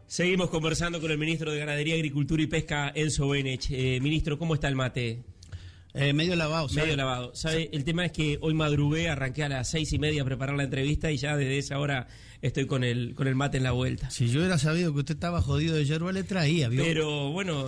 Seguimos conversando con el ministro de Ganadería, Agricultura y Pesca, Enzo Benech. Ministro, ¿cómo está el mate? Medio lavado. Medio lavado. ¿Sabe? El tema es que hoy madrugué, arranqué a las 6:30 a preparar la entrevista y ya desde esa hora estoy con el mate en la vuelta. Si yo hubiera sabido que usted estaba jodido de yerba, le traía, ¿vio? Pero bueno,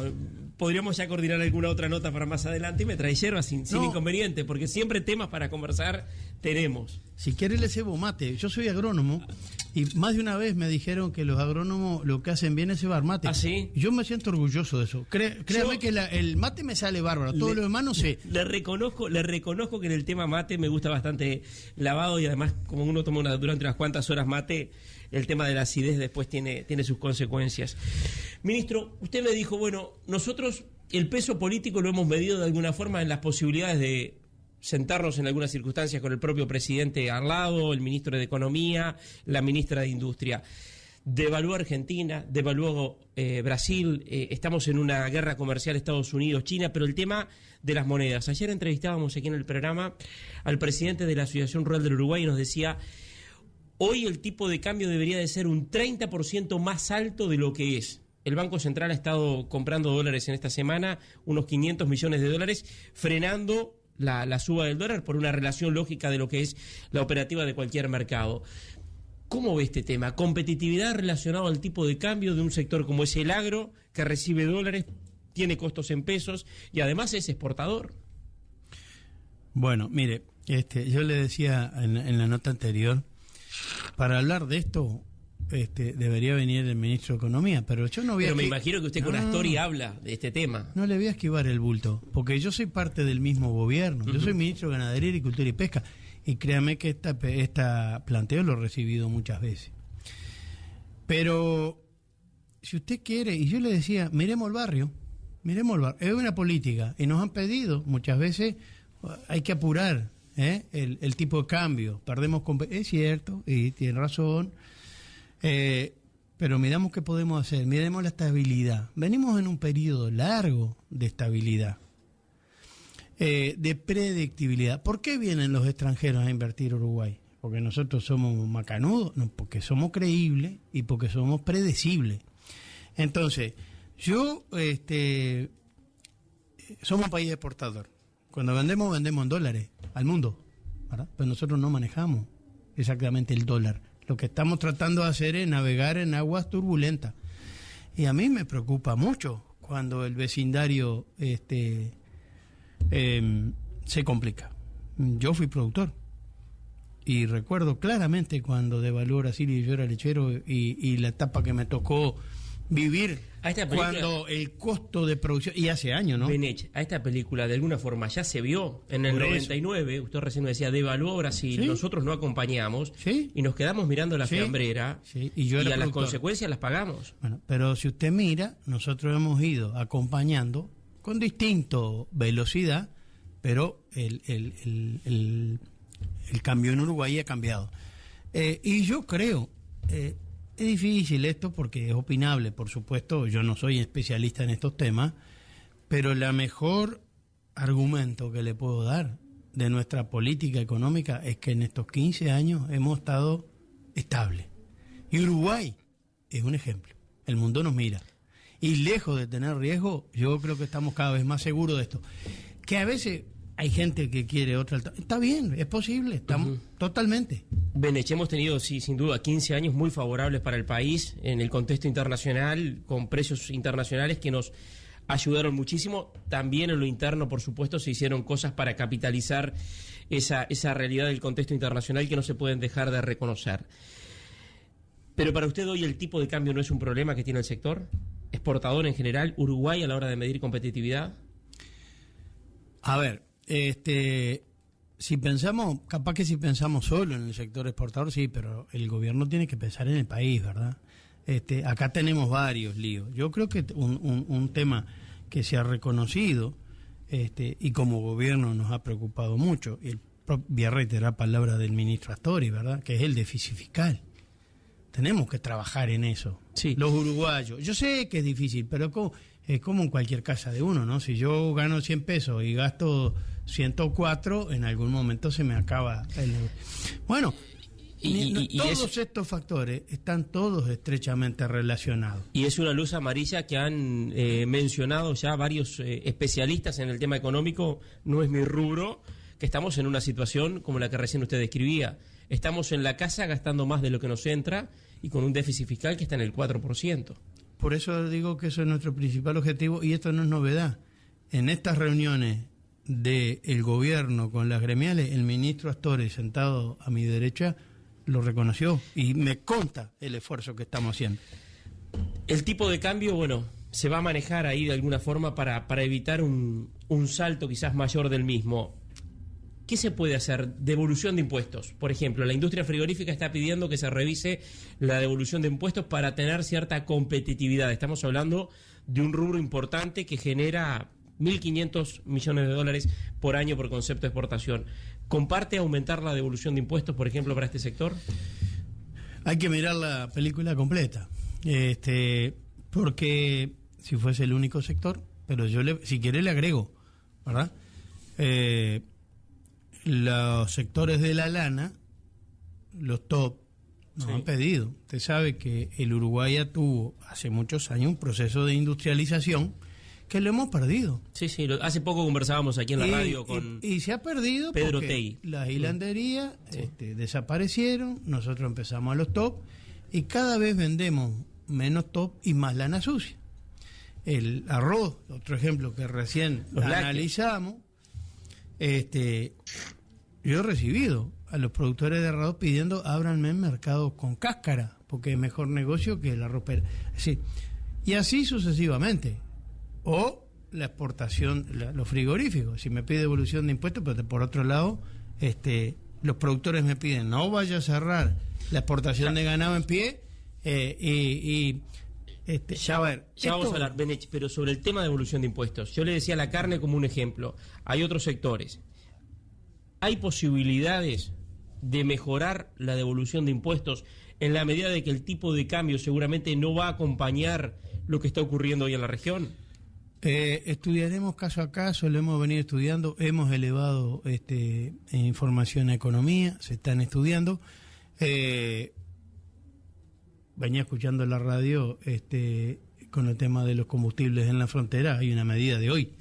podríamos ya coordinar alguna otra nota para más adelante y me trae yerba sin inconveniente, porque siempre temas para conversar tenemos. Si quiere le cebo mate. Yo soy agrónomo y más de una vez me dijeron que los agrónomos lo que hacen bien es cebar mate. ¿Ah, sí? Yo me siento orgulloso de eso. Créame que el mate me sale bárbaro. Todo lo demás no sé. Le reconozco que en el tema mate me gusta bastante lavado y además como uno toma durante unas cuantas horas mate, el tema de la acidez después tiene sus consecuencias. Ministro, usted me dijo, bueno, nosotros el peso político lo hemos medido de alguna forma en las posibilidades de sentarnos en algunas circunstancias con el propio presidente al lado, el ministro de Economía, la ministra de Industria. Devaluó Argentina, devaluó Brasil, estamos en una guerra comercial Estados Unidos-China, pero el tema de las monedas. Ayer entrevistábamos aquí en el programa al presidente de la Asociación Rural del Uruguay y nos decía, hoy el tipo de cambio debería de ser un 30% más alto de lo que es. El Banco Central ha estado comprando dólares en esta semana, unos 500 millones de dólares, frenando la suba del dólar por una relación lógica de lo que es la operativa de cualquier mercado. ¿Cómo ve este tema? Competitividad relacionado al tipo de cambio de un sector como es el agro, que recibe dólares, tiene costos en pesos y además es exportador. Bueno, mire, yo le decía en la nota anterior, para hablar de esto debería venir el ministro de Economía, pero yo no voy a... Pero me imagino que usted con Astori habla de este tema. No le voy a esquivar el bulto, porque yo soy parte del mismo gobierno. Yo soy ministro de Ganadería, Agricultura y Pesca. Y créame que esta planteo lo he recibido muchas veces. Pero si usted quiere, y yo le decía, miremos el barrio. Es una política. Y nos han pedido muchas veces, hay que apurar el tipo de cambio. Es cierto, y tiene razón. Pero miramos qué podemos hacer. Miremos la estabilidad. Venimos en un periodo largo de estabilidad. De predictibilidad. ¿Por qué vienen los extranjeros a invertir a Uruguay? Porque nosotros somos macanudos, no, porque somos creíbles y porque somos predecibles. Entonces, somos un país exportador. Cuando vendemos en dólares al mundo, ¿verdad? Pero nosotros no manejamos exactamente el dólar. Lo que estamos tratando de hacer es navegar en aguas turbulentas. Y a mí me preocupa mucho cuando el vecindario se complica. Yo fui productor y recuerdo claramente cuando devaluó Brasil y yo era lechero y la etapa que me tocó vivir cuando el costo de producción, y hace años, ¿no? Benech, a esta película de alguna forma ya se vio en el 99, usted recién me decía, devaluó Brasil, ¿sí? Nosotros no acompañamos, ¿sí? Y nos quedamos mirando la fiambrera, ¿sí? Y yo era a las consecuencias las pagamos. Bueno, pero si usted mira, nosotros hemos ido acompañando con distinta velocidad, pero el cambio en Uruguay ha cambiado. Y yo creo, es difícil esto porque es opinable, por supuesto, yo no soy especialista en estos temas, pero el mejor argumento que le puedo dar de nuestra política económica es que en estos 15 años hemos estado estables. Y Uruguay es un ejemplo. El mundo nos mira. Y lejos de tener riesgo, yo creo que estamos cada vez más seguros de esto. Que a veces hay gente que quiere otra... Está bien, es posible, estamos totalmente. Benech, hemos tenido, sí, sin duda, 15 años muy favorables para el país en el contexto internacional, con precios internacionales que nos ayudaron muchísimo. También en lo interno, por supuesto, se hicieron cosas para capitalizar esa realidad del contexto internacional que no se pueden dejar de reconocer. Pero para usted hoy el tipo de cambio no es un problema que tiene el sector exportador en general, Uruguay a la hora de medir competitividad. A ver, si pensamos solo en el sector exportador, sí, pero el gobierno tiene que pensar en el país, ¿verdad? Acá tenemos varios líos. Yo creo que un tema que se ha reconocido y como gobierno nos ha preocupado mucho, y voy a reiterar palabras del ministro Astori, ¿verdad? Que es el déficit fiscal. Tenemos que trabajar en eso. Sí. Los uruguayos. Yo sé que es difícil, pero es como en cualquier casa de uno, ¿no? Si yo gano 100 pesos y gasto 104, en algún momento se me acaba el... Bueno, Todos estos factores están todos estrechamente relacionados. Y es una luz amarilla que han mencionado ya varios especialistas en el tema económico, no es mi rubro, que estamos en una situación como la que recién usted describía. Estamos en la casa gastando más de lo que nos entra y con un déficit fiscal que está en el 4%. Por eso digo que eso es nuestro principal objetivo y esto no es novedad. En estas reuniones del gobierno con las gremiales, el ministro Astore, sentado a mi derecha, lo reconoció y me consta el esfuerzo que estamos haciendo. El tipo de cambio, bueno, se va a manejar ahí de alguna forma para evitar un salto quizás mayor del mismo. ¿Qué se puede hacer? Devolución de impuestos. Por ejemplo, la industria frigorífica está pidiendo que se revise la devolución de impuestos para tener cierta competitividad. Estamos hablando de un rubro importante que genera 1.500 millones de dólares por año por concepto de exportación. ¿Comparte aumentar la devolución de impuestos, por ejemplo, para este sector? Hay que mirar la película completa, porque si fuese el único sector, pero yo si quiere le agrego, ¿verdad? Los sectores de la lana, los top, nos han pedido. Usted sabe que el Uruguay ya tuvo hace muchos años un proceso de industrialización que lo hemos perdido. Sí, hace poco conversábamos aquí en la radio con y se ha perdido Pedro porque Tei. Las hilanderías desaparecieron, nosotros empezamos a los top y cada vez vendemos menos top y más lana sucia. El arroz, otro ejemplo que recién analizamos, yo he recibido a los productores de arroz pidiendo ábranme mercados con cáscara, porque es mejor negocio que el arroz. Sí. Y así sucesivamente. O la exportación, los frigoríficos. Si me pide devolución de impuestos, pero por otro lado, los productores me piden no vaya a cerrar la exportación de ganado en pie ya vamos a hablar, Benech, pero sobre el tema de devolución de impuestos. Yo le decía la carne como un ejemplo. Hay otros sectores. ¿Hay posibilidades de mejorar la devolución de impuestos en la medida de que el tipo de cambio seguramente no va a acompañar lo que está ocurriendo hoy en la región? Estudiaremos caso a caso, lo hemos venido estudiando, hemos elevado información a economía, se están estudiando. Venía escuchando la radio con el tema de los combustibles en la frontera, hay una medida de hoy.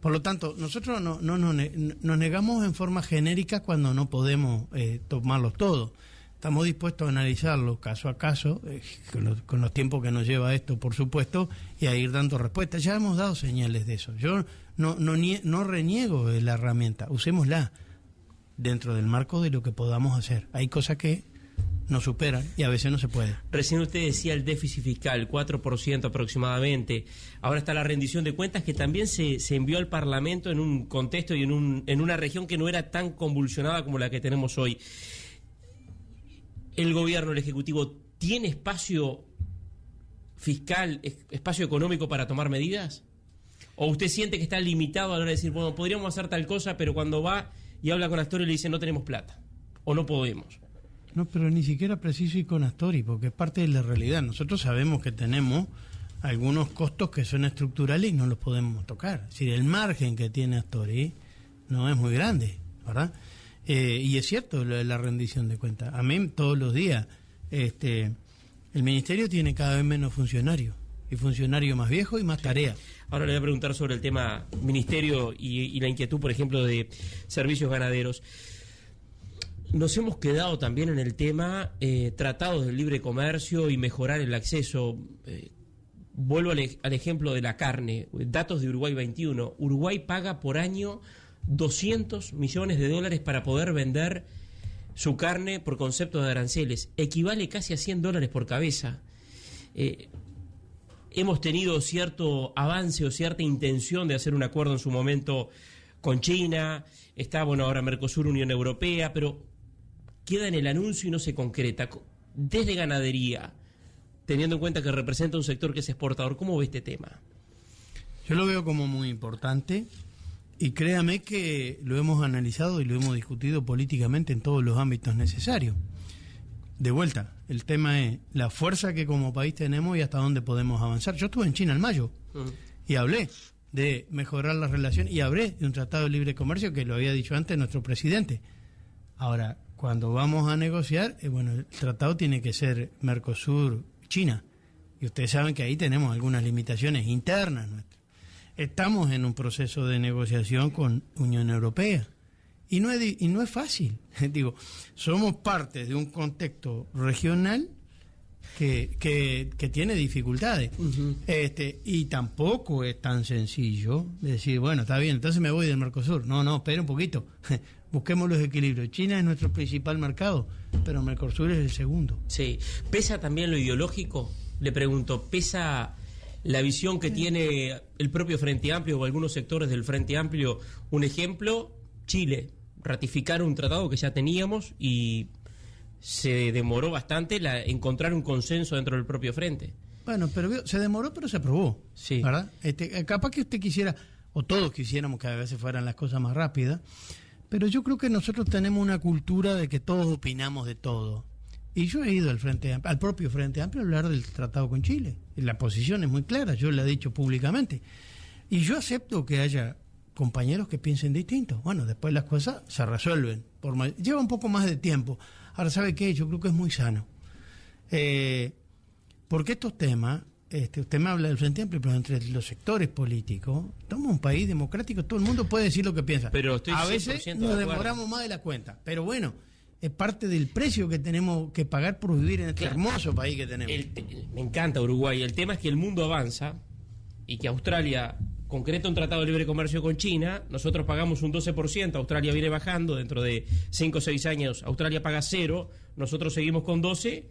Por lo tanto, nosotros no nos negamos en forma genérica cuando no podemos tomarlos todos. Estamos dispuestos a analizarlo caso a caso, con los tiempos que nos lleva esto, por supuesto, y a ir dando respuestas. Ya hemos dado señales de eso. Yo no reniego de la herramienta, usémosla dentro del marco de lo que podamos hacer. Hay cosas que nos superan y a veces no se puede. Recién usted decía el déficit fiscal, 4% aproximadamente. Ahora está la rendición de cuentas que también se envió al Parlamento en un contexto y en una región que no era tan convulsionada como la que tenemos hoy. ¿El gobierno, el Ejecutivo, tiene espacio fiscal, espacio económico para tomar medidas? ¿O usted siente que está limitado a la hora de decir, bueno, podríamos hacer tal cosa, pero cuando va y habla con Astori le dice, no tenemos plata, o no podemos? No, pero ni siquiera preciso ir con Astori, porque es parte de la realidad. Nosotros sabemos que tenemos algunos costos que son estructurales y no los podemos tocar. Es decir, el margen que tiene Astori no es muy grande, ¿verdad? Y es cierto la rendición de cuentas. A mí todos los días el ministerio tiene cada vez menos funcionarios, y funcionarios más viejos y más tareas. Ahora le voy a preguntar sobre el tema ministerio y la inquietud, por ejemplo, de servicios ganaderos. Nos hemos quedado también en el tema tratados del libre comercio y mejorar el acceso. Vuelvo al ejemplo de la carne. Datos de Uruguay 21. Uruguay paga por año 200 millones de dólares para poder vender su carne por concepto de aranceles. Equivale casi a $100 por cabeza. Hemos tenido cierto avance o cierta intención de hacer un acuerdo en su momento con China. Está, bueno, ahora Mercosur, Unión Europea, pero queda en el anuncio y no se concreta. Desde ganadería, teniendo en cuenta que representa un sector que es exportador, ¿cómo ve este tema? Yo lo veo como muy importante. Y créame que lo hemos analizado y lo hemos discutido políticamente en todos los ámbitos necesarios. De vuelta, el tema es la fuerza que como país tenemos y hasta dónde podemos avanzar. Yo estuve en China en mayo y hablé de mejorar las relaciones y hablé de un tratado de libre comercio que lo había dicho antes nuestro presidente. Ahora, cuando vamos a negociar, bueno, el tratado tiene que ser Mercosur-China. Y ustedes saben que ahí tenemos algunas limitaciones internas nuestras. Estamos en un proceso de negociación con Unión Europea. Y no es fácil. Digo, somos parte de un contexto regional que tiene dificultades. Uh-huh. Y tampoco es tan sencillo decir, bueno, está bien, entonces me voy del Mercosur. No, espera un poquito. Busquemos los equilibrios. China es nuestro principal mercado, pero Mercosur es el segundo. Sí. ¿Pesa también lo ideológico? Le pregunto, ¿pesa la visión que tiene el propio Frente Amplio o algunos sectores del Frente Amplio? Un ejemplo, Chile, ratificar un tratado que ya teníamos y se demoró bastante encontrar un consenso dentro del propio Frente. Bueno, pero se demoró, pero se aprobó, sí. ¿Verdad? Capaz que usted quisiera, o todos quisiéramos que a veces fueran las cosas más rápidas, pero yo creo que nosotros tenemos una cultura de que todos opinamos de todo. Y yo he ido al propio Frente Amplio a hablar del tratado con Chile. Y la posición es muy clara, yo la he dicho públicamente. Y yo acepto que haya compañeros que piensen distinto. Bueno, después las cosas se resuelven. Lleva un poco más de tiempo. Ahora, ¿sabe qué? Yo creo que es muy sano. Porque estos temas, usted me habla del Frente Amplio, pero entre los sectores políticos, somos un país democrático, todo el mundo puede decir lo que piensa. Pero a veces nos demoramos más de la cuenta. Pero bueno, es parte del precio que tenemos que pagar por vivir en este hermoso país que tenemos. Me encanta Uruguay. El tema es que el mundo avanza y que Australia concreta un tratado de libre comercio con China, nosotros pagamos un 12%, Australia viene bajando, dentro de 5 o 6 años Australia paga 0, nosotros seguimos con 12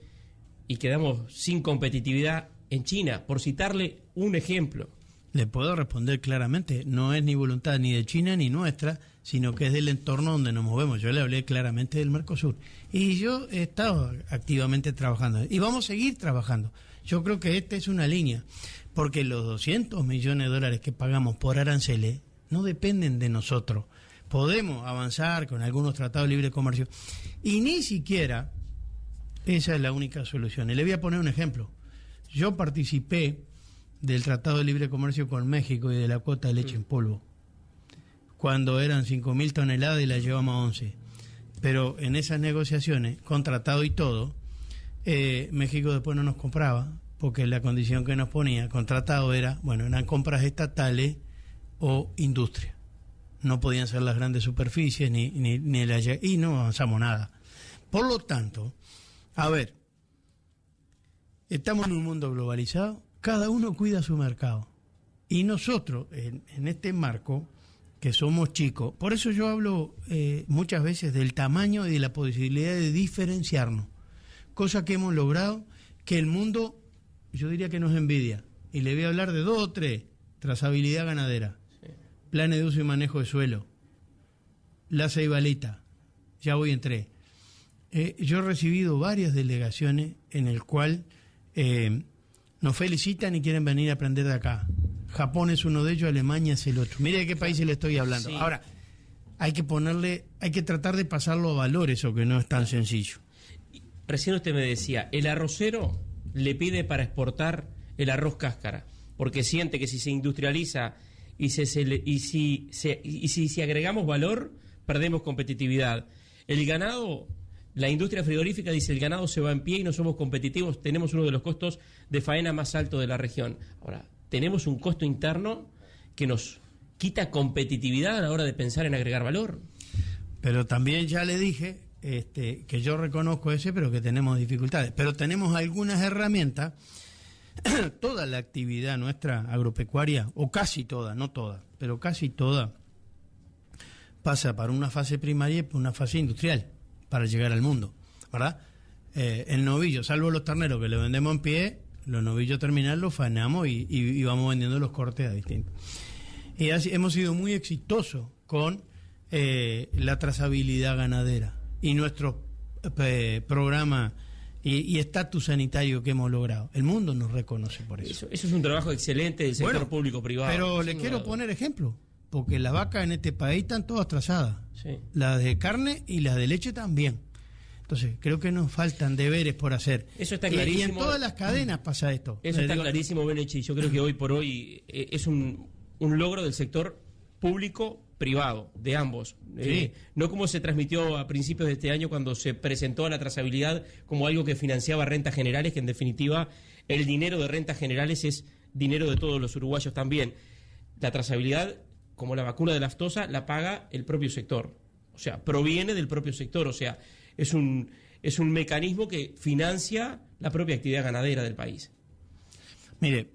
y quedamos sin competitividad en China, por citarle un ejemplo. Le puedo responder claramente, no es ni voluntad ni de China ni nuestra, sino que es del entorno donde nos movemos. Yo le hablé claramente del Mercosur y yo he estado activamente trabajando y vamos a seguir trabajando. Yo creo que esta es una línea, porque los 200 millones de dólares que pagamos por aranceles no dependen de nosotros. Podemos avanzar con algunos tratados de libre comercio y ni siquiera esa es la única solución. Y le voy a poner un ejemplo. Yo participé del Tratado de Libre Comercio con México y de la cuota de leche en polvo, cuando eran 5.000 toneladas y la llevamos a 11. Pero en esas negociaciones, con tratado y todo, México después no nos compraba, porque la condición que nos ponía con tratado era, bueno, eran compras estatales o industria. No podían ser las grandes superficies ni y no avanzamos nada. Por lo tanto, a ver, estamos en un mundo globalizado, cada uno cuida su mercado. Y nosotros, en este marco, que somos chicos, por eso yo hablo muchas veces del tamaño y de la posibilidad de diferenciarnos. Cosa que hemos logrado, que el mundo, yo diría que nos envidia. Y le voy a hablar de 2 o 3. Trazabilidad ganadera, planes de uso y manejo de suelo, la ceibalita, ya voy en 3. Yo he recibido varias delegaciones en el cual nos felicitan y quieren venir a aprender de acá. Japón es uno de ellos, Alemania es el otro. Mire de qué países le estoy hablando. Sí. Ahora, hay que tratar de pasarlo a valor, eso que no es tan sencillo. Recién usted me decía, el arrocero le pide para exportar el arroz cáscara, porque siente que si se industrializa y si agregamos valor, perdemos competitividad. El ganado, la industria frigorífica dice, el ganado se va en pie y no somos competitivos, tenemos uno de los costos de faena más altos de la región. Ahora, tenemos un costo interno que nos quita competitividad a la hora de pensar en agregar valor. Pero también ya le dije que yo reconozco pero que tenemos dificultades. Pero tenemos algunas herramientas. Toda la actividad nuestra agropecuaria, o casi toda, no toda, pero casi toda, pasa por una fase primaria y por una fase industrial para llegar al mundo, ¿verdad? El novillo, salvo los terneros que le vendemos en pie, los novillos terminales los faenamos y vamos vendiendo los cortes a distintos. Y así, hemos sido muy exitosos con la trazabilidad ganadera y nuestro programa y estatus sanitario que hemos logrado. El mundo nos reconoce por eso. Eso es un trabajo excelente del sector público-privado. Pero le quiero poner ejemplo, porque las vacas en este país están todas trazadas. Sí. Las de carne y las de leche también. Entonces, creo que nos faltan deberes por hacer. Eso está clarísimo. Y en todas las cadenas pasa esto. Eso está clarísimo, Benechi. Yo creo que hoy por hoy es un logro del sector público privado, de ambos. Sí. No como se transmitió a principios de este año cuando se presentó la trazabilidad como algo que financiaba rentas generales, que en definitiva el dinero de rentas generales es dinero de todos los uruguayos también. La trazabilidad, como la vacuna de la aftosa, la paga el propio sector. O sea, proviene del propio sector. O sea, es un mecanismo que financia la propia actividad ganadera del país. Mire,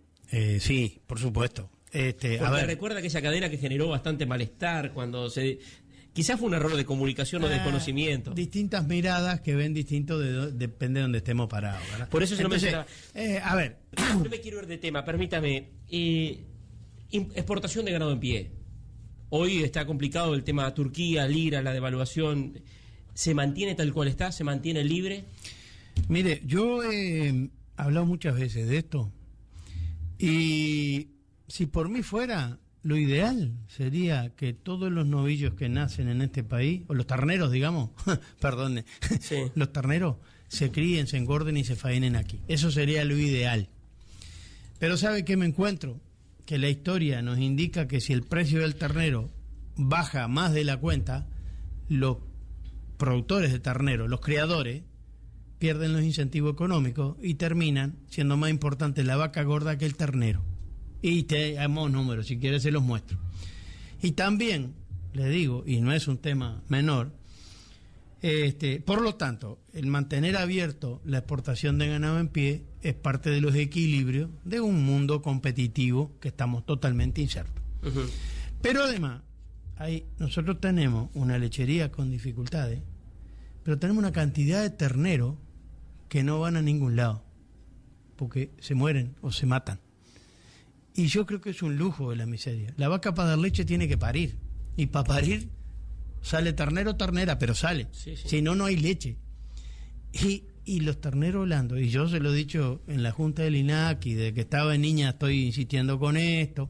sí, por supuesto. Porque A ver, recuerda aquella cadena que generó bastante malestar cuando se... Quizás fue un error de comunicación o de conocimiento. Distintas miradas que ven distinto, depende de donde estemos parados, ¿verdad? Por eso se Entonces, lo mencionaba. a ver, No me quiero ir de tema, permítame. Exportación de ganado en pie. Hoy está complicado el tema de Turquía, lira, la devaluación. ¿Se mantiene tal cual está? ¿Se mantiene libre? mire, yo he hablado muchas veces de esto y si por mí fuera, lo ideal sería que todos los novillos que nacen en este país, o los terneros, digamos, perdone, Sí. los terneros se críen, se engorden y se faenen aquí. Eso sería lo ideal. Pero ¿sabe qué me encuentro? Que la historia nos indica que si el precio del ternero baja más de la cuenta, los productores de ternero, los criadores, pierden los incentivos económicos y terminan siendo más importante la vaca gorda que el ternero. Y tenemos números, si quieres se los muestro. Y también, le digo, y no es un tema menor, por lo tanto, el mantener abierto la exportación de ganado en pie es parte de los equilibrios de un mundo competitivo que estamos totalmente insertos. Uh-huh. Pero además, nosotros tenemos una lechería con dificultades, pero tenemos una cantidad de terneros que no van a ningún lado, porque se mueren o se matan. Y yo creo que es un lujo de la miseria. La vaca para dar leche tiene que parir, y para parir sale ternero o ternera, pero sale. Sí, sí. Si no, no hay leche. Y los terneros blandos, y yo se lo he dicho en la junta del INAC, y desde que estaba niña estoy insistiendo con esto,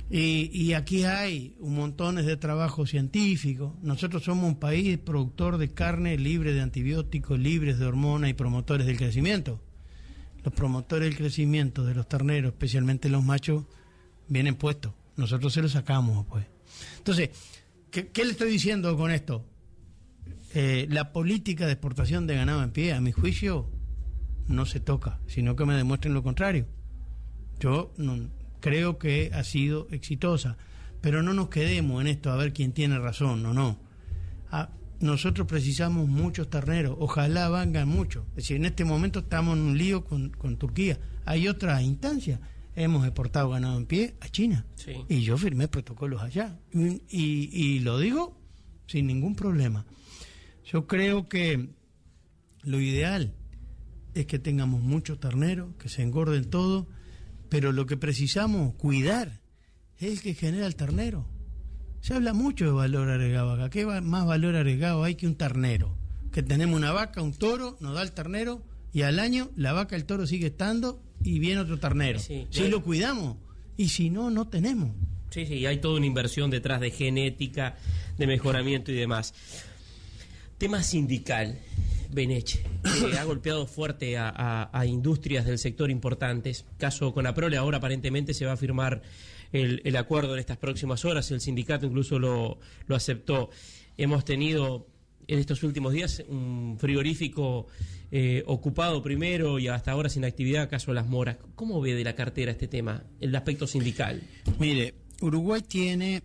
y aquí hay un montón de trabajo científico. Nosotros somos un país productor de carne libre de antibióticos, libres de hormonas y promotores del crecimiento. Los promotores del crecimiento de los terneros, especialmente los machos, vienen puestos. Nosotros se los sacamos, pues. Entonces, ¿qué le estoy diciendo con esto? La política de exportación de ganado en pie, a mi juicio, no se toca, sino que me demuestren lo contrario. Yo creo que ha sido exitosa, pero no nos quedemos en esto a ver quién tiene razón, no. Nosotros precisamos muchos terneros, ojalá vengan muchos. Es decir, en este momento estamos en un lío con Turquía. Hay otras instancias. Hemos exportado ganado en pie a China. Sí. Y yo firmé protocolos allá. Y lo digo sin ningún problema. Yo creo que lo ideal es que tengamos muchos terneros, que se engorden todos, pero lo que precisamos cuidar es el que genera el ternero. Se habla mucho de valor agregado acá. ¿Qué más valor agregado hay que un ternero? Que tenemos una vaca, un toro, nos da el ternero y al año la vaca, el toro sigue estando y viene otro ternero. Sí, si lo cuidamos, y si no, no tenemos. Sí, hay toda una inversión detrás de genética, de mejoramiento y demás. Tema sindical, Beneche, que ha golpeado fuerte a industrias del sector importantes. Caso Conaprole, ahora aparentemente se va a firmar el acuerdo en estas próximas horas. El sindicato incluso lo aceptó. Hemos tenido en estos últimos días un frigorífico ocupado primero y hasta ahora sin actividad, caso Las Moras. ¿Cómo ve de la cartera este tema, el aspecto sindical? Mire, Uruguay tiene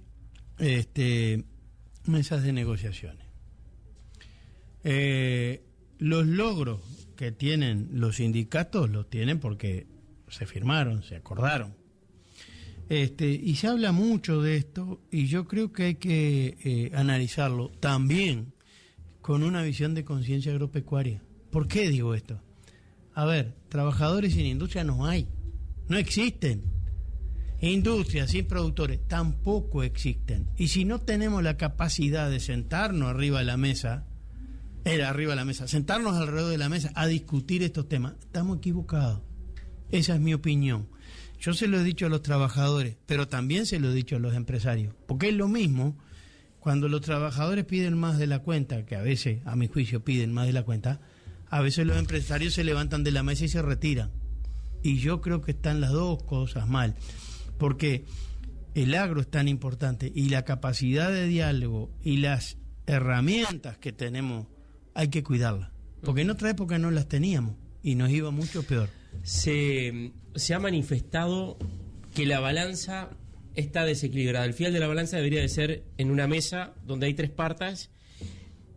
mesas de negociaciones. Los logros que tienen los sindicatos los tienen porque se firmaron, se acordaron. Y se habla mucho de esto y yo creo que hay que analizarlo también con una visión de conciencia agropecuaria. ¿Por qué digo esto? A ver, trabajadores sin industria no hay, no existen. Industrias sin productores tampoco existen. Y si no tenemos la capacidad de sentarnos arriba de la mesa, sentarnos alrededor de la mesa a discutir estos temas, estamos equivocados. Esa es mi opinión. Yo se lo he dicho a los trabajadores, pero también se lo he dicho a los empresarios, porque es lo mismo cuando los trabajadores piden más de la cuenta, que a veces, a mi juicio, piden más de la cuenta, a veces los empresarios se levantan de la mesa y se retiran. Y yo creo que están las dos cosas mal, porque el agro es tan importante y la capacidad de diálogo y las herramientas que tenemos hay que cuidarlas, porque en otra época no las teníamos y nos iba mucho peor. Se ha manifestado que la balanza está desequilibrada. El fiel de la balanza debería de ser en una mesa donde hay tres partes,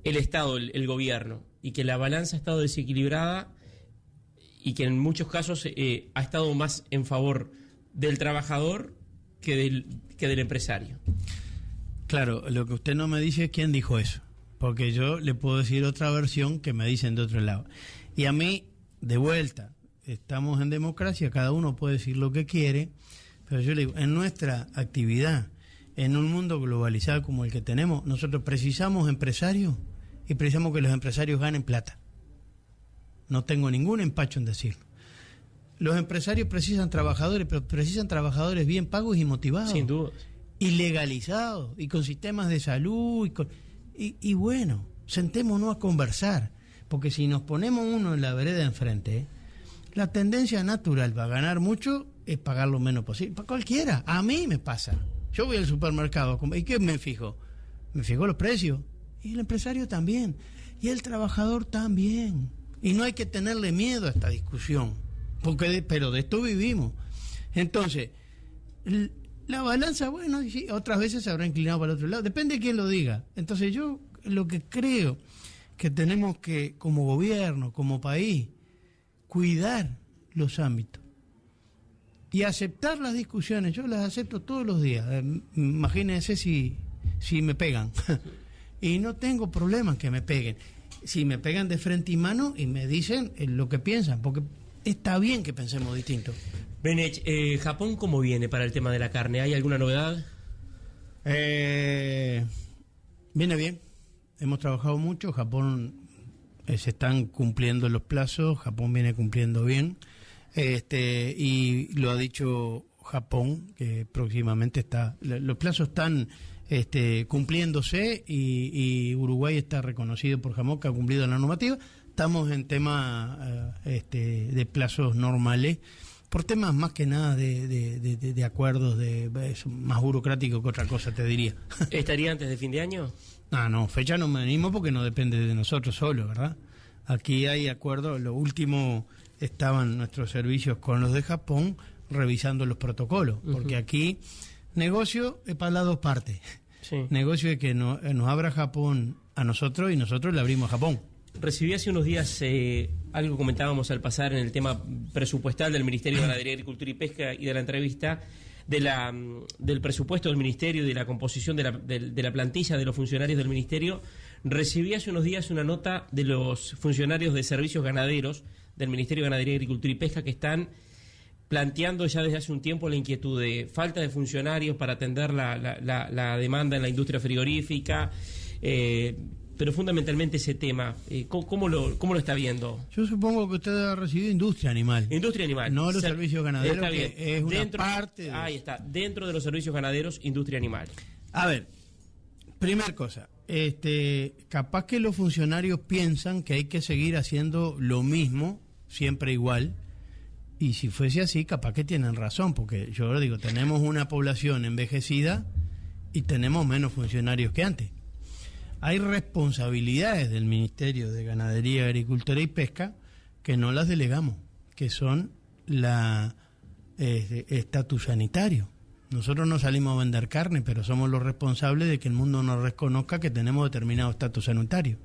el Estado, el gobierno, y que la balanza ha estado desequilibrada y que en muchos casos ha estado más en favor del trabajador que del empresario. Claro, lo que usted no me dice es quién dijo eso, porque yo le puedo decir otra versión que me dicen de otro lado. Y a mí, de vuelta, estamos en democracia, cada uno puede decir lo que quiere, pero yo le digo, en nuestra actividad, en un mundo globalizado como el que tenemos, nosotros precisamos empresarios y precisamos que los empresarios ganen plata. No tengo ningún empacho en decirlo. Los empresarios precisan trabajadores, pero precisan trabajadores bien pagos y motivados. Sin duda. Y legalizados, y con sistemas de salud, y bueno, sentémonos a conversar, porque si nos ponemos uno en la vereda enfrente, la tendencia natural va a ganar mucho es pagar lo menos posible. Para cualquiera, a mí me pasa. Yo voy al supermercado, ¿y qué me fijo? Me fijo los precios, y el empresario también, y el trabajador también. Y no hay que tenerle miedo a esta discusión, pero de esto vivimos. Entonces, la balanza, bueno, sí, otras veces se habrá inclinado para el otro lado, depende de quién lo diga. Entonces yo lo que creo que tenemos que, como gobierno, como país, cuidar los ámbitos y aceptar las discusiones. Yo las acepto todos los días. Imagínense si me pegan. Y no tengo problemas que me peguen. Si me pegan de frente y mano y me dicen lo que piensan, porque está bien que pensemos distinto. Benech, ¿Japón cómo viene para el tema de la carne? ¿Hay alguna novedad? Viene bien. Hemos trabajado mucho. Japón se están cumpliendo los plazos. Japón viene cumpliendo bien. Y lo ha dicho Japón, que próximamente los plazos están cumpliéndose y Uruguay está reconocido por Japón que ha cumplido la normativa. Estamos en tema de plazos normales, por temas más que nada de acuerdos, es más burocrático que otra cosa, te diría. ¿Estaría antes de fin de año? No, fecha no me animo porque no depende de nosotros solo, ¿verdad? Aquí hay acuerdos, lo último estaban nuestros servicios con los de Japón revisando los protocolos, porque aquí negocio es para las dos partes. Sí. Negocio es que nos abra Japón a nosotros y nosotros le abrimos a Japón. Recibí hace unos días algo que comentábamos al pasar en el tema presupuestal del Ministerio de Ganadería, Agricultura y Pesca y de la entrevista del presupuesto del Ministerio y de la composición de la plantilla de los funcionarios del Ministerio. Recibí hace unos días una nota de los funcionarios de servicios ganaderos del Ministerio de Ganadería, Agricultura y Pesca que están planteando ya desde hace un tiempo la inquietud de falta de funcionarios para atender la demanda en la industria frigorífica, pero fundamentalmente ese tema, ¿cómo lo está viendo? Yo supongo que usted ha recibido industria animal. Industria animal. No los servicios ganaderos, está bien. Que es una parte. Ahí está, dentro de los servicios ganaderos, industria animal. A ver, primera cosa, capaz que los funcionarios piensan que hay que seguir haciendo lo mismo, siempre igual. Y si fuese así, capaz que tienen razón, porque yo lo digo, tenemos una población envejecida y tenemos menos funcionarios que antes. Hay responsabilidades del Ministerio de Ganadería, Agricultura y Pesca que no las delegamos, que son la estatus sanitario. Nosotros no salimos a vender carne, pero somos los responsables de que el mundo nos reconozca que tenemos determinado estatus sanitario.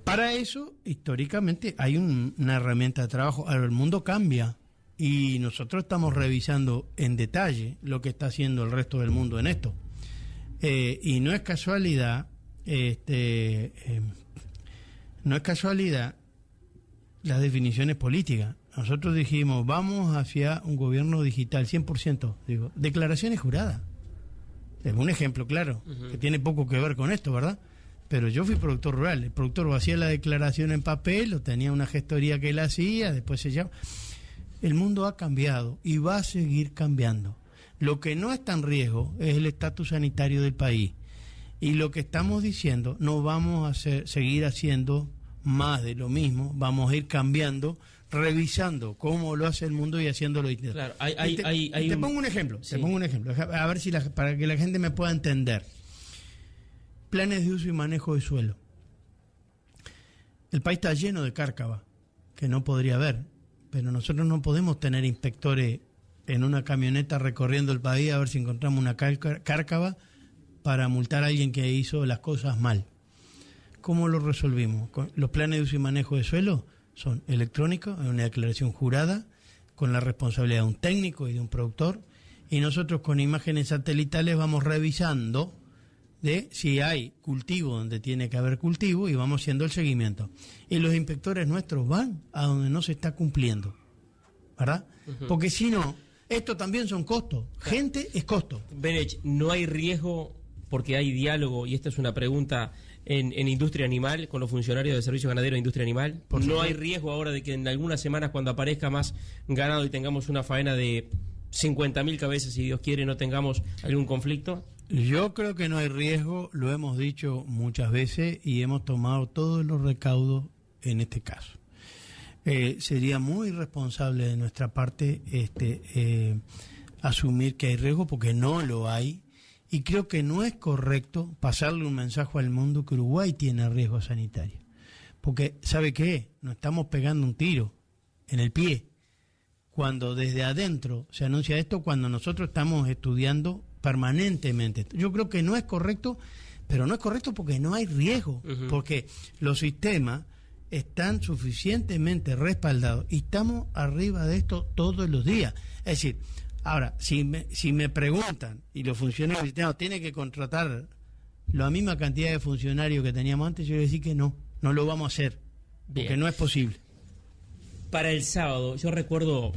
Para eso, históricamente, hay una herramienta de trabajo. Ahora, el mundo cambia y nosotros estamos revisando en detalle lo que está haciendo el resto del mundo en esto. Y no es casualidad, las definiciones políticas. Nosotros dijimos, vamos hacia un gobierno digital 100%. Digo, declaraciones juradas. Es un ejemplo claro, que tiene poco que ver con esto, ¿verdad? Pero yo fui productor rural. El productor hacía la declaración en papel, o tenía una gestoría que él hacía, después se llama. El mundo ha cambiado y va a seguir cambiando. Lo que no está en riesgo es el estatus sanitario del país. Y lo que estamos diciendo, no vamos a seguir haciendo más de lo mismo, vamos a ir cambiando, revisando cómo lo hace el mundo y haciéndolo distinto. Claro, te pongo un ejemplo, Sí. te pongo un ejemplo, a ver si para que la gente me pueda entender. Planes de uso y manejo de suelo. El país está lleno de cárcava, que no podría haber, pero nosotros no podemos tener inspectores en una camioneta recorriendo el país a ver si encontramos una cárcava para multar a alguien que hizo las cosas mal. ¿Cómo lo resolvimos? Los planes de uso y manejo de suelo son electrónicos, es una declaración jurada, con la responsabilidad de un técnico y de un productor, y nosotros con imágenes satelitales vamos revisando de si hay cultivo donde tiene que haber cultivo y vamos haciendo el seguimiento. Y los inspectores nuestros van a donde no se está cumpliendo, ¿verdad? Uh-huh. Porque si no, esto también son costos. Gente es costo. Benech, ¿no hay riesgo, porque hay diálogo, y esta es una pregunta, en industria animal, con los funcionarios del Servicio Ganadero de Industria Animal? ¿No hay riesgo ahora de que en algunas semanas, cuando aparezca más ganado y tengamos una faena de 50.000 cabezas, si Dios quiere, no tengamos algún conflicto? Yo creo que no hay riesgo, lo hemos dicho muchas veces y hemos tomado todos los recaudos en este caso. Sería muy irresponsable de nuestra parte asumir que hay riesgo, porque no lo hay, y creo que no es correcto pasarle un mensaje al mundo que Uruguay tiene riesgo sanitario, porque ¿sabe qué? Nos estamos pegando un tiro en el pie cuando desde adentro se anuncia esto, cuando nosotros estamos estudiando permanentemente. Yo creo que no es correcto, pero no es correcto porque no hay riesgo, uh-huh. Porque los sistemas están suficientemente respaldados y estamos arriba de esto todos los días. Es decir, ahora, si me preguntan y los funcionarios del sistema tienen que contratar la misma cantidad de funcionarios que teníamos antes, yo voy a decir que no lo vamos a hacer, porque Bien. No es posible. Para el sábado, yo recuerdo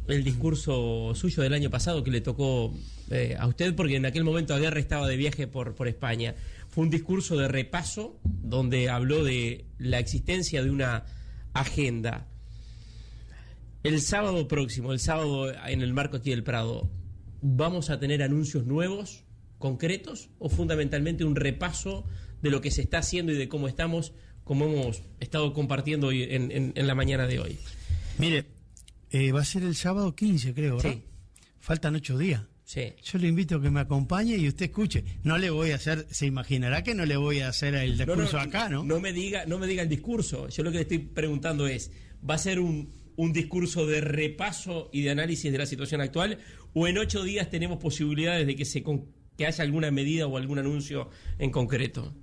el discurso suyo del año pasado que le tocó a usted, porque en aquel momento Aguerre estaba de viaje por España. Fue un discurso de repaso donde habló de la existencia de una agenda. El sábado próximo, el sábado en el marco aquí del Prado, ¿vamos a tener anuncios nuevos, concretos, o fundamentalmente un repaso de lo que se está haciendo y de cómo estamos, como hemos estado compartiendo hoy en la mañana de hoy? Mire, va a ser el sábado 15, creo, ¿verdad? Sí. Faltan 8 días. Sí. Yo le invito a que me acompañe y usted escuche. No le voy a hacer, se imaginará que no le voy a hacer el discurso acá, ¿no? No me diga el discurso. Yo lo que le estoy preguntando es, ¿va a ser un discurso de repaso y de análisis de la situación actual, o en 8 días tenemos posibilidades de que haya alguna medida o algún anuncio en concreto?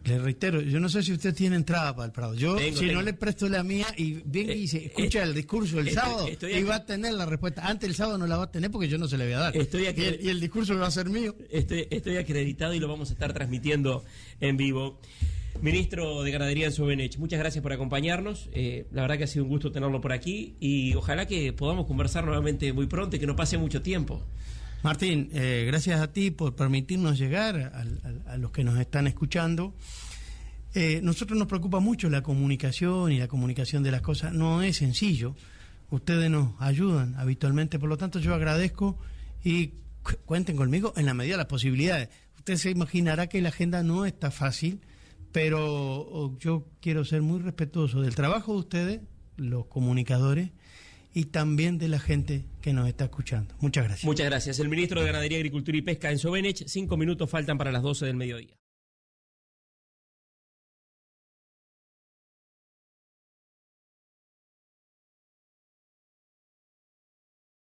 Le reitero, yo no sé si usted tiene entrada para el Prado. Yo, no le presto la mía y venga y se escucha el discurso el sábado y va a tener la respuesta. Antes el sábado no la va a tener porque yo no se la voy a dar. Y el discurso va a ser mío. Estoy acreditado y lo vamos a estar transmitiendo en vivo. Ministro de Ganadería Enzo Benech, muchas gracias por acompañarnos. La verdad que ha sido un gusto tenerlo por aquí y ojalá que podamos conversar nuevamente muy pronto y que no pase mucho tiempo. Martín, gracias a ti por permitirnos llegar a los que nos están escuchando. Nosotros nos preocupa mucho la comunicación y la comunicación de las cosas. No es sencillo. Ustedes nos ayudan habitualmente, por lo tanto yo agradezco y cuenten conmigo en la medida de las posibilidades. Usted se imaginará que la agenda no está fácil, pero yo quiero ser muy respetuoso del trabajo de ustedes, los comunicadores, y también de la gente que nos está escuchando. Muchas gracias. Muchas gracias. El ministro de Ganadería, Agricultura y Pesca, Enzo Benech. 5 minutos faltan para las 12 del mediodía.